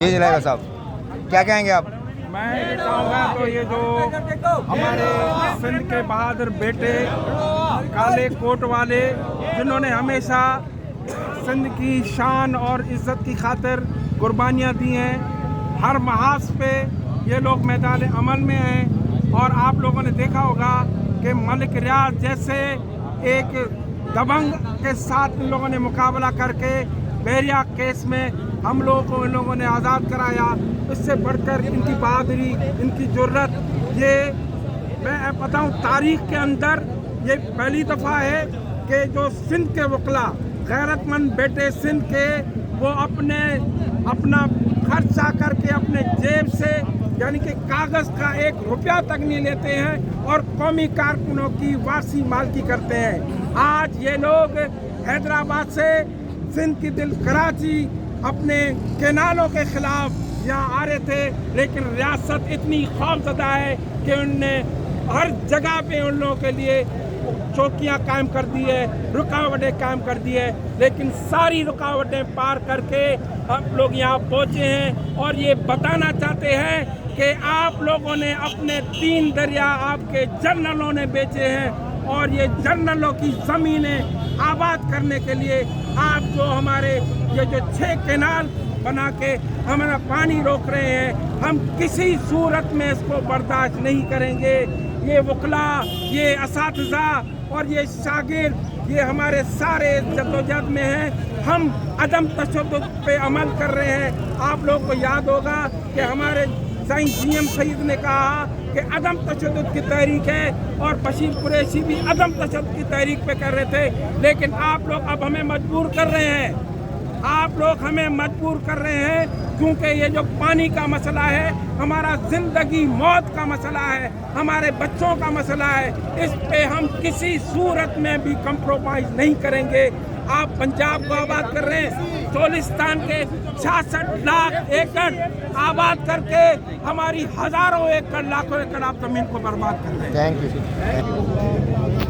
جی جلائے صاحب کیا کہیں گے آپ؟ میں چاہوں گا تو یہ جو ہمارے سندھ کے بہادر بیٹے کالے کوٹ والے جنہوں نے ہمیشہ سندھ کی شان اور عزت کی خاطر قربانیاں دی ہیں، ہر محاذ پہ یہ لوگ میدان عمل میں ہیں۔ اور آپ لوگوں نے دیکھا ہوگا کہ ملک ریاض جیسے ایک دبنگ کے ساتھ ان لوگوں نے مقابلہ کر کے بحریہ کیس میں ہم لوگوں کو ان لوگوں نے آزاد کرایا۔ اس سے بڑھ کر ان کی بہادری، ان کی جرت، یہ میں بتاؤں تاریخ کے اندر یہ پہلی دفعہ ہے کہ جو سندھ کے وکلا غیرت مند بیٹے سندھ کے وہ اپنا خرچہ کر کے اپنے جیب سے یعنی کہ کاغذ کا 1 روپیہ تک نہیں لیتے ہیں اور قومی کارکنوں کی وارثی مالکی کرتے ہیں۔ آج یہ لوگ حیدرآباد سے سندھ کی دل کراچی اپنے کینالوں کے خلاف یہاں آ رہے تھے، لیکن ریاست اتنی خوفزدہ ہے کہ ان نے ہر جگہ پہ ان لوگوں کے لیے چوکیاں قائم کر دی ہے، رکاوٹیں قائم کر دی ہے، لیکن ساری رکاوٹیں پار کر کے ہم لوگ یہاں پہنچے ہیں اور یہ بتانا چاہتے ہیں کہ آپ لوگوں نے اپنے 3 دریا آپ کے جنرلوں نے بیچے ہیں اور یہ جنرلوں کی زمینیں آباد کرنے کے لیے آپ جو ہمارے یہ جو 6 کینال بنا کے ہمارا پانی روک رہے ہیں، ہم کسی صورت میں اس کو برداشت نہیں کریں گے۔ یہ وکلا، یہ اساتذہ اور یہ شاگرد یہ ہمارے سارے جدوجہد میں ہیں۔ ہم عدم تشدد پہ عمل کر رہے ہیں۔ آپ لوگوں کو یاد ہوگا کہ ہمارے جی ایم سعید نے کہا کہ عدم تشدد کی تحریک ہے اور بشیر قریشی بھی عدم تشدد کی تحریک پہ کر رہے تھے، لیکن آپ لوگ اب ہمیں مجبور کر رہے ہیں۔ آپ لوگ ہمیں مجبور کر رہے ہیں کیونکہ یہ جو پانی کا مسئلہ ہے ہمارا زندگی موت کا مسئلہ ہے، ہمارے بچوں کا مسئلہ ہے، اس پہ ہم کسی صورت میں بھی کمپرومائز نہیں کریں گے۔ آپ پنجاب کو آباد کر رہے ہیں، چولستان کے 66 لاکھ ایکڑ آباد کر کے ہماری ہزاروں ایکڑ لاکھوں ایکڑ آپ زمین کو برباد کر رہے ہیں۔ Thank you.